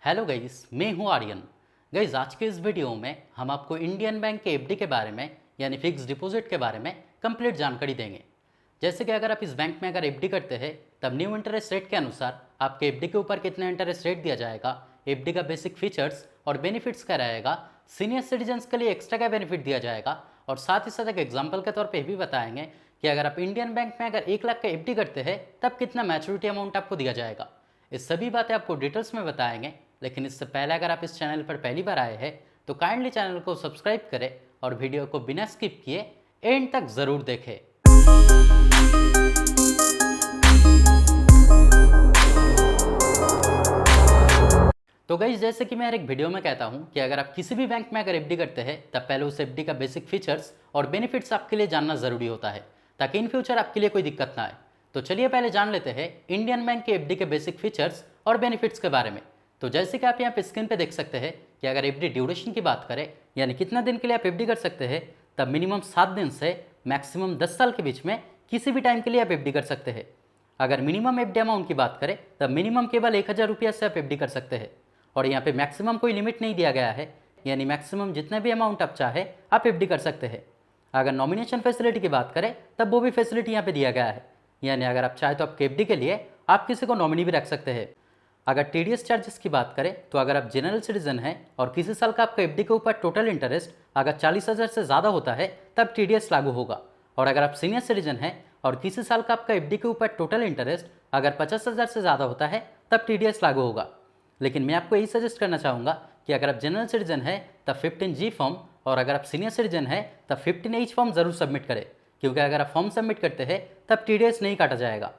Hello guys, मैं हूं Aryan. Guys, आज के इस वीडियो में हम आपको इंडियन बैंक के एफडी के बारे में यानी फिक्स डिपॉजिट के बारे में कंप्लीट जानकारी देंगे। जैसे कि अगर आप इस बैंक में अगर एफडी करते हैं तब न्यू इंटरेस्ट रेट के अनुसार आपके एफडी के ऊपर कितना इंटरेस्ट रेट दिया जाएगा, एफडी का बेसिक फीचर्स और बेनिफिट्स क्या रहेगा, सीनियर सिटीजन्स के लिए एक्स्ट्रा क्या बेनिफिट दिया जाएगा और साथ ही साथ एक एग्जाम्पल के तौर पर भी बताएंगे कि अगर आप इंडियन बैंक में अगर 1 लाख का एफडी करते हैं तब कितना मैच्योरिटी अमाउंट आपको दिया जाएगा। इस सभी बातें आपको डिटेल्स में बताएंगे, लेकिन इससे पहले अगर आप इस चैनल पर पहली बार आए हैं तो काइंडली चैनल को सब्सक्राइब करें और वीडियो को बिना स्किप किए एंड तक ज़रूर देखें। तो गाइस, जैसे कि मैं हर एक वीडियो में कहता हूं कि अगर आप किसी भी बैंक में अगर एफडी करते हैं तब पहले उस एफडी का बेसिक फीचर्स और बेनिफिट्स आपके लिए जानना ज़रूरी होता है ताकि इन फ्यूचर आपके लिए कोई दिक्कत ना आए। तो चलिए पहले जान लेते हैं इंडियन बैंक के एफडी के बेसिक फीचर्स और बेनिफिट्स के बारे में। तो जैसे कि आप यहाँ पे स्क्रीन पे देख सकते हैं कि अगर एफडी ड्यूरेशन की बात करें यानी कितना दिन के लिए आप एफडी कर सकते हैं, तब मिनिमम 7 दिन से मैक्सिमम 10 साल के बीच में किसी भी टाइम के लिए आप एफडी कर सकते हैं। अगर मिनिमम एफडी अमाउंट की बात करें तब मिनिमम केवल 1000 रुपया से आप एफडी कर सकते हैं और यहाँ पे मैक्सिमम कोई लिमिट नहीं दिया गया है, यानी मैक्सिमम जितने भी अमाउंट आप चाहे आप एफडी कर सकते हैं। अगर नॉमिनेशन फैसिलिटी की बात करें तब वो भी फैसिलिटी यहाँ पे दिया गया है, यानी अगर आप चाहे तो आपके एफडी के लिए आप किसी को नॉमिनी भी रख सकते हैं। अगर टीडीएस चार्जेस की बात करें तो अगर आप जनरल सिटीजन हैं और किसी साल का आपका एफडी के ऊपर टोटल इंटरेस्ट अगर 40,000 से ज़्यादा होता है तब टीडीएस लागू होगा, और अगर आप सीनियर सिटीजन हैं और किसी साल का आपका एफडी के ऊपर टोटल इंटरेस्ट अगर 50,000 से ज़्यादा होता है तब टीडीएस लागू होगा। लेकिन मैं आपको यही सजेस्ट करना चाहूँगा कि अगर आप जनरल सिटीजन हैं तब 15G फॉर्म और अगर आप सीनियर सिटीजन हैं तब 15H फॉर्म ज़रूर सबमिट करें, क्योंकि अगर आप फॉर्म सबमिट करते हैं तब टीडीएस नहीं काटा जाएगा।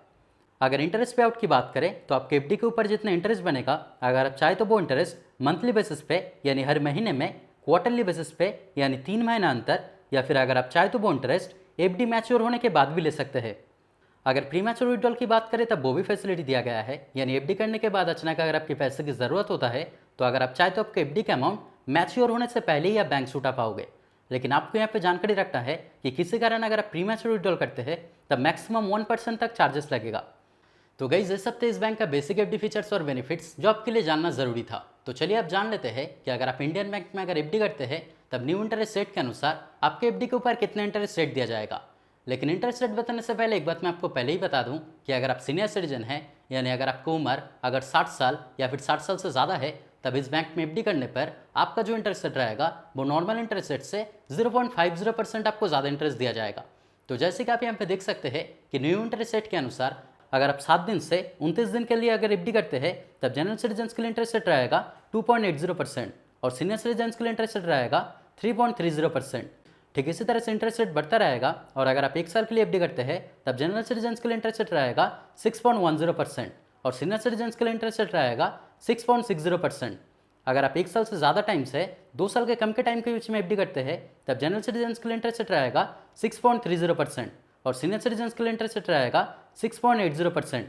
अगर इंटरेस्ट पे आउट की बात करें तो आपके एफडी के ऊपर जितना इंटरेस्ट बनेगा, अगर आप चाहे तो वो इंटरेस्ट मंथली बेसिस पे यानी हर महीने में, क्वार्टरली बेसिस पे यानी 3 महीना अंतर, या फिर अगर आप चाहे तो वो इंटरेस्ट एफडी मैच्योर होने के बाद भी ले सकते हैं। अगर प्री मैच्योर विड्रॉल की बात करें तब वो भी फैसिलिटी दिया गया है, यानी एफडी करने के बाद अचानक अगर आपके पैसे की ज़रूरत होता है तो अगर आप चाहे तो आपके एफडी का अमाउंट मैच्योर होने से पहले ही आप बैंक से उठा पाओगे। लेकिन आपको यहाँ पे जानकारी रखना है कि किसी कारण अगर आप प्री मैच्योर विड्रॉल करते हैं तब मैक्सिमम 1% तक चार्जेस लगेगा। तो गाइस, ये सब थे इस बैंक का बेसिक एफडी फीचर्स और बेनिफिट्स जो आपके लिए जानना ज़रूरी था। तो चलिए आप जान लेते हैं कि अगर आप इंडियन बैंक में अगर एफडी करते हैं तब न्यू इंटरेस्ट रेट के अनुसार आपके एफडी के ऊपर कितना इंटरेस्ट रेट दिया जाएगा। लेकिन इंटरेस्ट रेट बताने से पहले एक बात मैं आपको पहले ही बता दूं कि अगर आप सीनियर सिटीजन हैं यानी अगर आपकी उम्र अगर 60 साल या फिर 60 साल से ज़्यादा है तब इस बैंक में एफडी करने पर आपका जो इंटरेस्ट रेट रहेगा वो नॉर्मल इंटरेस्ट रेट से 0.50% आपको ज़्यादा इंटरेस्ट दिया जाएगा। तो जैसे कि आप यहाँ पे देख सकते हैं कि न्यू इंटरेस्ट रेट के अनुसार अगर आप 7 दिन से 29 दिन के लिए अगर एफडी करते हैं तब जनरल सिटीजन्स के लिए इंटरेस्ट रेट रहेगा 2.80% और सीनियर सिटीजन्स के लिए इंटरेस्ट रेट रहेगा 3.30%। ठीक इसी तरह से इंटरेस्ट रेट बढ़ता रहेगा और अगर आप 1 साल के लिए एफडी करते हैं तब जनरल सिटीजन्स के लिए इंटरेस्ट रेट रहेगा 6.10% और सीनियर सिटीजन्स के लिए इंटरेस्ट रेट रहेगा 6.60%। अगर आप 1 साल से ज़्यादा टाइम से 2 साल के कम के टाइम के बीच में एफडी करते हैं तब जनरल सिटीजन्स के लिए इंटरेस्ट रेट रहेगा 6.30% और सीनियर सिटीजन्स के लिए इंटरेस्ट रेट रहेगा 6.80%।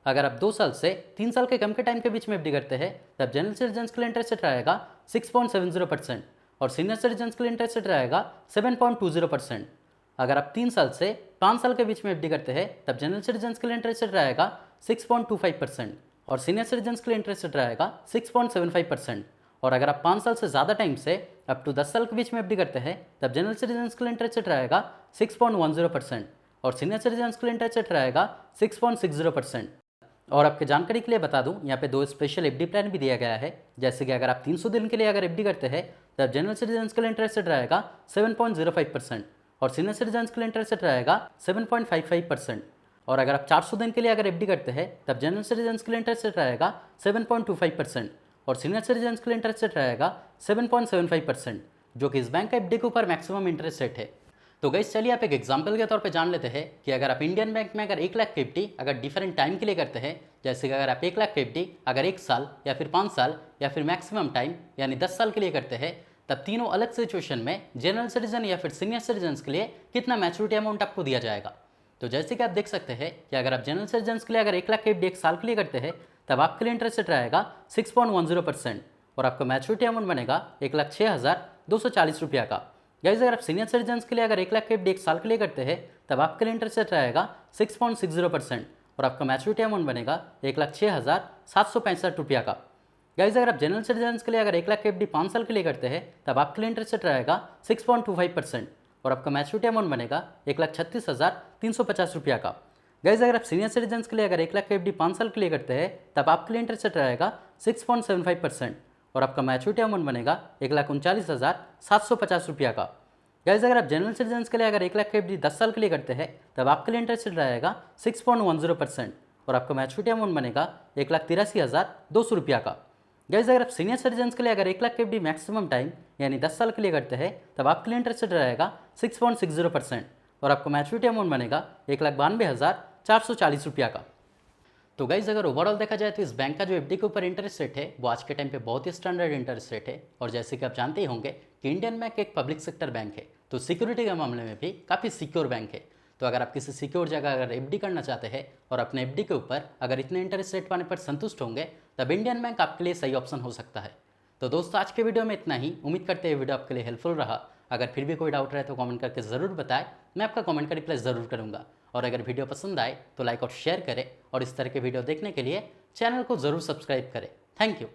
अगर आप 2 साल से 3 साल के कम के टाइम के बीच में एफडी करते हैं तब जनरल सिटीजन्स के लिए इंटरेस्ट रेट रहेगा 6.70% और सीनियर सिटीजन्स के लिए इंटरेस्ट रेट रहेगा 7.20%। अगर आप 3 साल से 5 साल के बीच में एफडी करते हैं तब जनरल सिटीजन्स के लिए इंटरेस्ट रेट रहेगा 6.25% और सीनियर सिटीजन्स के लिए इंटरेस्ट रेट रहेगा 6.75%। और अगर आप 5 साल से ज़्यादा टाइम से अप टू 10 साल के बीच में एफडी करते हैं तब जनरल सिटीजन्स के लिए इंटरेस्ट रेट रहेगा 6.10% और सीनियर सिटीजन्स के लिए इंटरेस्ट रेट रहेगा 6.60%। और आपके जानकारी के लिए बता दूं, यहाँ पे 2 स्पेशल एफडी प्लान भी दिया गया है। जैसे कि अगर आप 300 दिन के लिए अगर एफडी करते हैं तब जनरल सिटीजन्स के लिए इंटरेस्ट रेट रहेगा 7.05% और सीनियर सिटीजन्स के लिए इंटरेस्ट रेट रहेगा 7.55%। और अगर आप 400 दिन के लिए अगर एफडी करते हैं तब जनरल सिटीजन्स के लिए इंटरेस्ट रेट रहेगा 7.25% और सीनियर सिटीजन्स के लिए इंटरेस्ट रेट रहेगा 7.75%, जो कि इस बैंक का एफडी के ऊपर मैक्सिमम इंटरेस्ट रेट है। तो गाइस, चलिए आप एक एग्जांपल के तौर पे जान लेते हैं कि अगर आप इंडियन बैंक में अगर 1 लाख की एफडी अगर डिफरेंट टाइम के लिए करते हैं, जैसे कि अगर आप 1 लाख की एफडी अगर 1 साल या फिर 5 साल या फिर मैक्सिमम टाइम यानी 10 साल के लिए करते हैं, तब तीनों अलग सिचुएशन में जनरल सिटीजन या फिर सीनियर सिटीजन्स के लिए कितना मैच्योरिटी अमाउंट आपको दिया जाएगा। तो जैसे कि आप देख सकते हैं कि अगर आप जनरल सिटीजन्स के लिए अगर 1 लाख की एफडी 1 साल के लिए करते हैं तब आपके लिए इंटरेस्ट रेट रहेगा 6.10% और आपका मैच्योरिटी अमाउंट बनेगा 1,06,240 रुपया का। गाइस, अगर आप सीनियर सिटीजन्स के लिए अगर 1 लाख की एफडी 1 साल के लिए करते हैं तब आपके लिए इंटरेस्ट रेट रहेगा 6.60% और आपका मैच्योरिटी अमाउंट बनेगा 1,06,765 रुपया का। गाइज अगर आप जनरल सिटीजन के लिए अगर 1 लाख की एफडी 5 साल के लिए करते हैं तब आपके लिए इंटरेस्ट रेट रहेगा 6.25% और आपका मैच्योरिटी अमाउंट बनेगा 1,36,350 रुपया का। गाइज अगर आप सीनियर सिटीजन के लिए अगर 1 लाख की एफडी 5 साल के लिए करते हैं तब आपके लिए इंटरेस्ट रेट रहेगा 6.75% और आपका मैच्योरिटी अमाउंट बनेगा 1,39,750 रुपया का। गाइज अगर आप जनरल सिटीजन के लिए अगर 1 लाख की एफडी 10 साल के लिए करते हैं तब आपके लिए इंटरेस्ट रेट रहेगा 6.10% और आपका मैच्योरिटी अमाउंट बनेगा 1,83,200 रुपया का। गाइज अगर आप सीनियर सिटीजन के लिए अगर 1 लाख की एफडी मैक्सिमम टाइम यानी 10 साल के लिए करते हैं तब आपके लिए इंटरेस्ट रेट रहेगा 6.60% और आपका मैच्योरिटी अमाउंट बनेगा 1,92,440 रुपया का। तो गाइज अगर ओवरऑल देखा जाए तो इस बैंक का जो एफडी के ऊपर इंटरेस्ट रेट है वो आज के टाइम पे बहुत ही स्टैंडर्ड इंटरेस्ट रेट है और जैसे कि आप जानते ही होंगे कि इंडियन बैंक एक पब्लिक सेक्टर बैंक है तो सिक्योरिटी के मामले में भी काफ़ी सिक्योर बैंक है। तो अगर आप किसी सिक्योर जगह अगर एफडी करना चाहते हैं और अपने एफडी के ऊपर अगर इतने इंटरेस्ट रेट पाने पर संतुष्ट होंगे तब इंडियन बैंक आपके लिए सही ऑप्शन हो सकता है। तो दोस्तों आज के वीडियो में इतना ही। उम्मीद करते हैं वीडियो आपके लिए हेल्पफुल रहा। अगर फिर भी कोई डाउट रहे तो कमेंट करके ज़रूर बताएं, मैं आपका कमेंट का रिप्लाई ज़रूर करूँगा। और अगर वीडियो पसंद आए तो लाइक और शेयर करें और इस तरह के वीडियो देखने के लिए चैनल को ज़रूर सब्सक्राइब करें। Thank you.